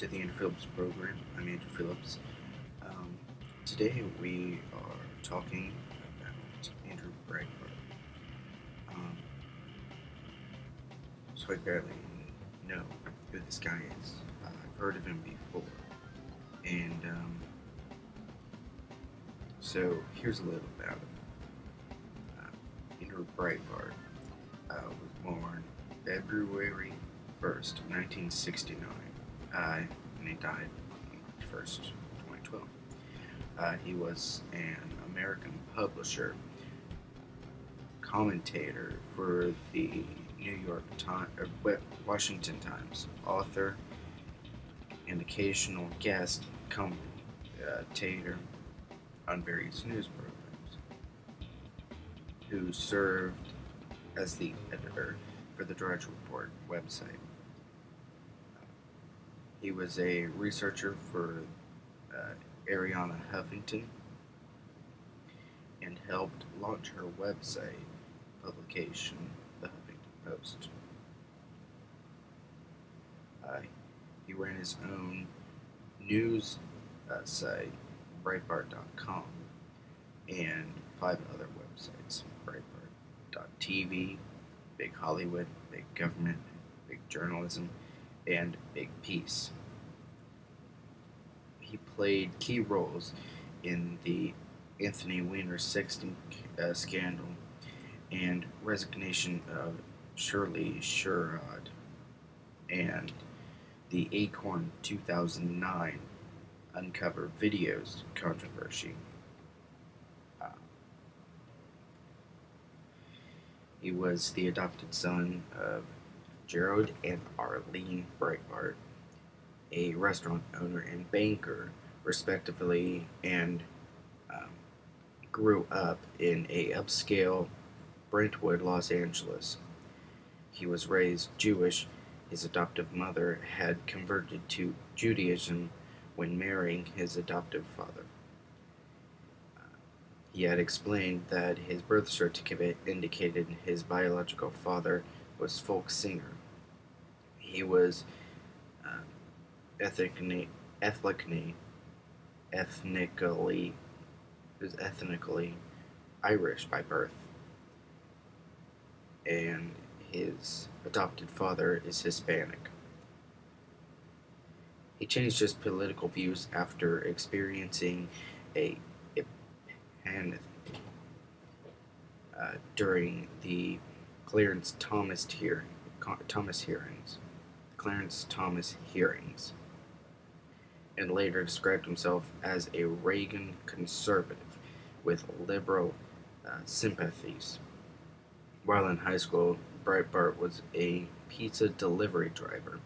to the Andrew Phillips program. I'm Andrew Phillips. Um, Today we are talking about Andrew Breitbart. Um, so I barely know who this guy is. I've heard of him before. And so here's a little about him. Andrew Breitbart was born February 1st, 1969. And he died March 1st, 2012. He was an American publisher, commentator for the New York Times, Washington Times, author, and occasional guest commentator on various news programs, who served as the editor for the Drudge Report website. He was a researcher for Arianna Huffington and helped launch her website publication, The Huffington Post. He ran his own news site, Breitbart.com, and 5 other websites: Breitbart.tv, Big Hollywood, Big Government, Big Journalism, and Big Peace. He played key roles in the Anthony Weiner sexting scandal and resignation of Shirley Sherrod, and the Acorn 2009 Uncover Videos controversy. He was the adopted son of Gerald and Arlene Breitbart, a restaurant owner and banker, respectively, and grew up in a upscale Brentwood, Los Angeles. He was raised Jewish. His adoptive mother had converted to Judaism when marrying his adoptive father. He had explained that his birth certificate indicated his biological father was folk singer. He was ethnically Irish by birth, and his adopted father is Hispanic. He changed his political views after experiencing a epiphany during the Clarence Thomas hearings, and later described himself as a Reagan conservative with liberal sympathies. While in high school, Breitbart was a pizza delivery driver.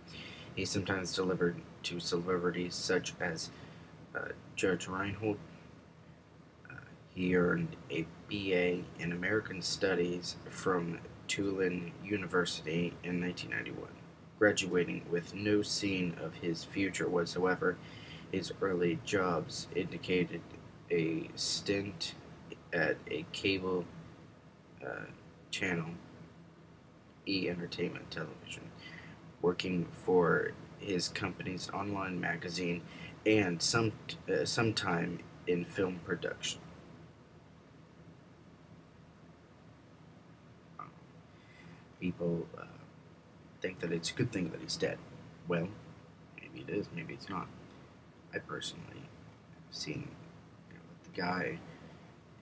He sometimes delivered to celebrities such as Judge Reinhold. He earned a BA in American Studies from Tulane University in 1991, graduating with no scene of his future whatsoever. His early jobs indicated a stint at a cable channel, E! Entertainment Television, working for his company's online magazine, and sometime in film production. People think that it's a good thing that he's dead. Well, maybe it is, maybe it's not. I personally have seen that the guy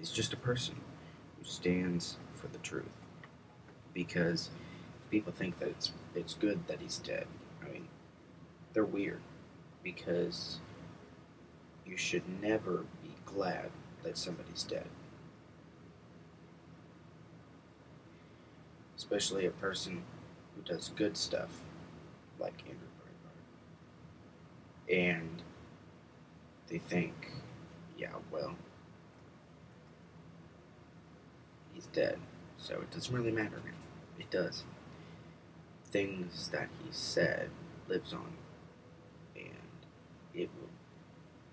is just a person who stands for the truth. Because people think that it's good that he's dead. I mean, they're weird, because you should never be glad that somebody's dead. Especially a person who does good stuff like Andrew Breitbart. And they think, yeah, well, he's dead, so it doesn't really matter now. It does. Things that he said lives on, and it will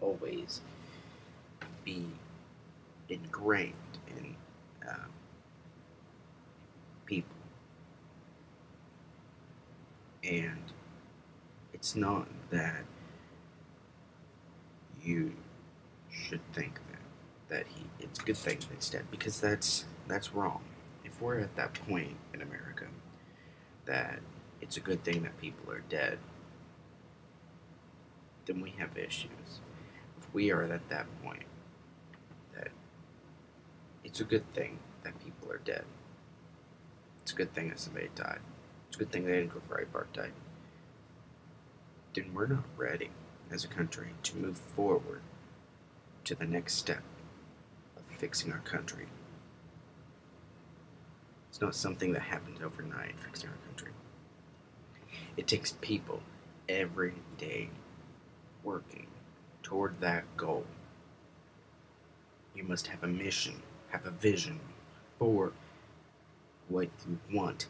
always be ingrained in people. And it's not that you should think that it's a good thing that he's dead, because that's wrong. If we're at that point in America that it's a good thing that people are dead, then we have issues. If we are at that point that it's a good thing that people are dead, it's a good thing that somebody died, it's a good thing that Breitbart died, then we're not ready as a country to move forward to the next step of fixing our country. It's not something that happens overnight, fixing our country. It takes people every day working toward that goal. You must have a mission, have a vision for what you want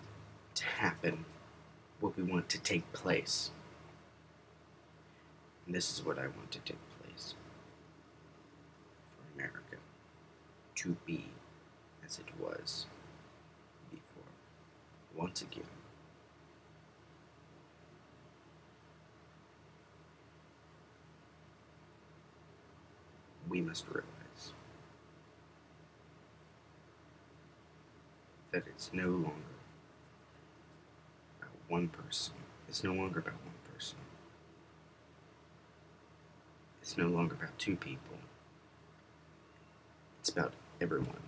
to happen, what we want to take place. And this is what I want to take place for America to be as it was before. Once again, we must realize that it's no longer about one person. It's no longer about one person. It's no longer about two people. It's about everyone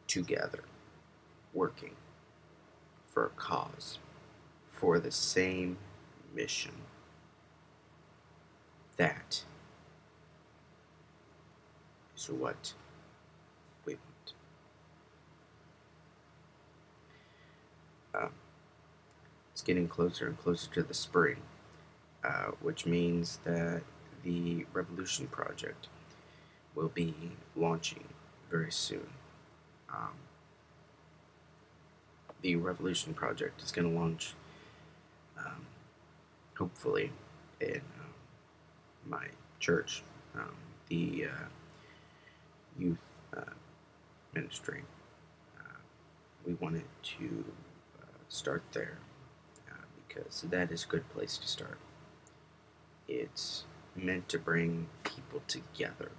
together, working for a cause, for the same mission. That is what we want. It's getting closer and closer to the spring, which means that the Revolution Project will be launching very soon. The Revolution Project is going to launch, hopefully, in my church, the youth ministry. We wanted to start there because that is a good place to start. It's meant to bring people together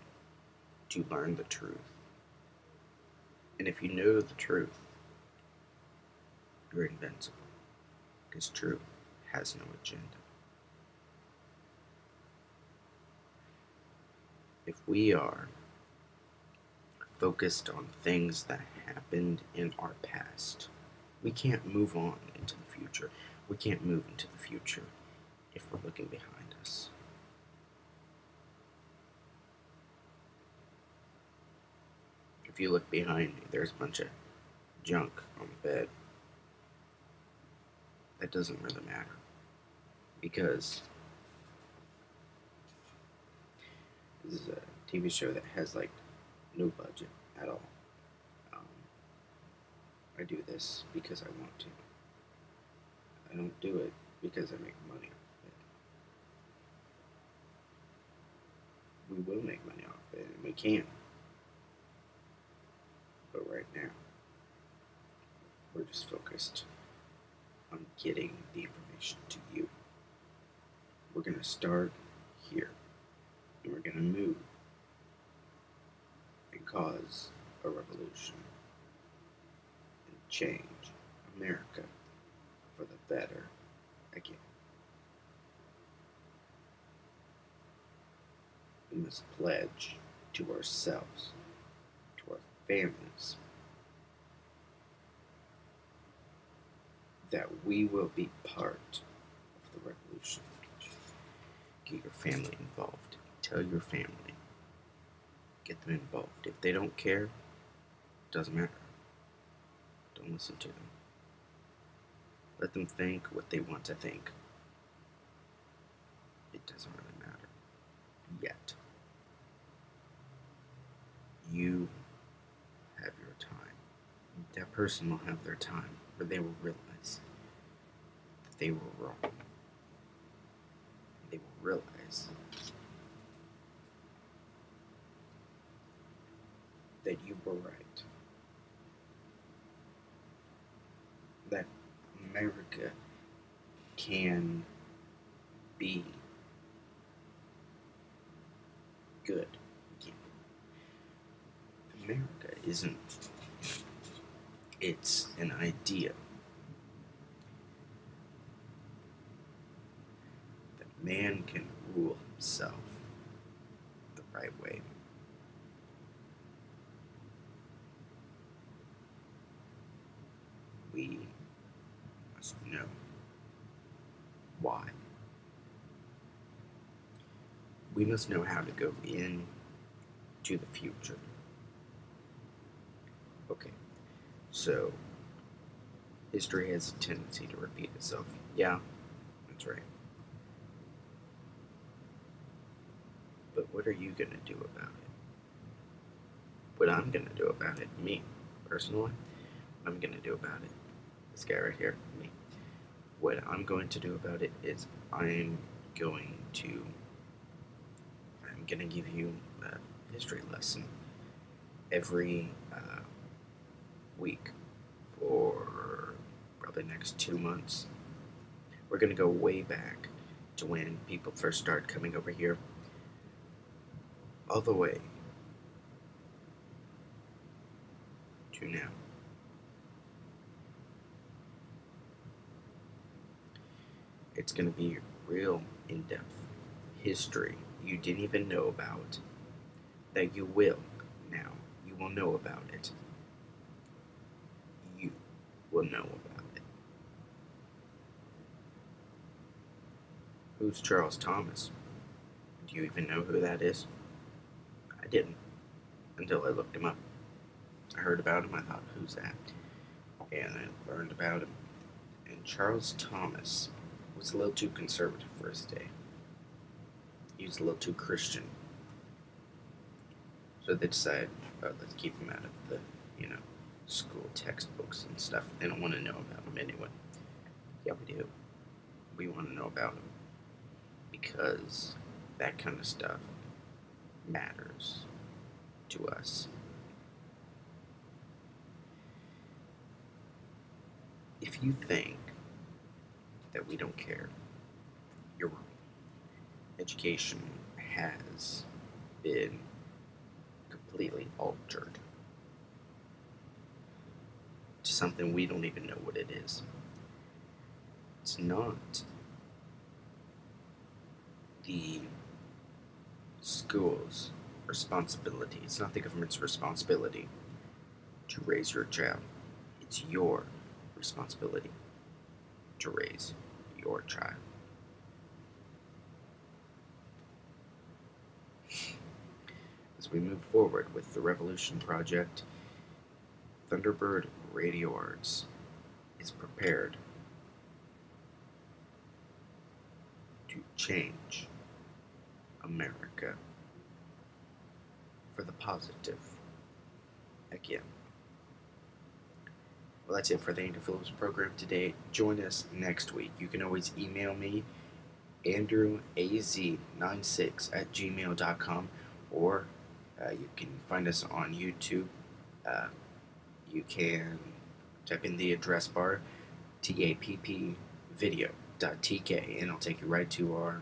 to learn the truth. And if you know the truth, you're invincible, because truth has no agenda. If we are focused on things that happened in our past, we can't move on into the future. We can't move into the future if we're looking behind us. If you look behind me, there's a bunch of junk on the bed. That doesn't really matter, because this is a TV show that has like no budget at all. I do this because I want to. I don't do it because I make money off of it. We will make money off it, and we can. But right now, we're just focused on getting the information to you. We're going to start here, and we're going to move and cause a revolution and change America for the better again. We must pledge to ourselves, to our families, that we will be part of the revolution. Get your family involved. Tell your family. Get them involved. If they don't care, it doesn't matter. Don't listen to them. Let them think what they want to think. It doesn't really matter. Yet. You have your time. That person will have their time where they will realize that they were wrong. They will realize that you were right. That America can be good. Yeah. America isn't, it's an idea that man can rule himself the right way. We must know why. We must know how to go in to the future. Okay, so history has a tendency to repeat itself. Yeah, that's right. But what are you going to do about it? What I'm going to do about it, me, personally, what I'm going to do about it, this guy right here, me. What I'm going to do about it is going to, I'm going to give you a history lesson every week for probably next 2 months. We're going to go way back to when people first started coming over here, all the way to now. It's going to be real in-depth history you didn't even know about that you will now. You will know about it. You will know about it. Who's Charles Thomas? Do you even know who that is? I didn't until I looked him up. I heard about him, I thought, who's that? And I learned about him. And Charles Thomas was a little too conservative for his day. He was a little too Christian. So they decided, let's keep him out of the, school textbooks and stuff. They don't want to know about him anyway. Yeah, we do. We want to know about him because that kind of stuff matters to us. If you think that we don't care, you're wrong. Education has been completely altered to something we don't even know what it is. It's not the school's responsibility, it's not the government's responsibility to raise your child. It's your responsibility to raise your child. As we move forward with the Revolution Project, Thunderbird Radio Arts is prepared to change America for the positive again. Well, that's it for the Andrew Phillips program today. Join us next week. You can always email me, andrewaz96@gmail.com, or you can find us on YouTube. You can type in the address bar, tappvideo.tk, and it'll take you right to our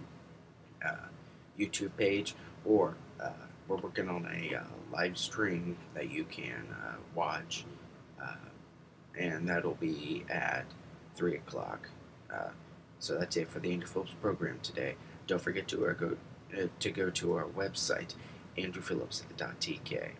YouTube page, or we're working on a live stream that you can watch, and that'll be at 3 o'clock. So that's it for the Andrew Phillips program today. Don't forget to go to our website, andrewphillips.tk.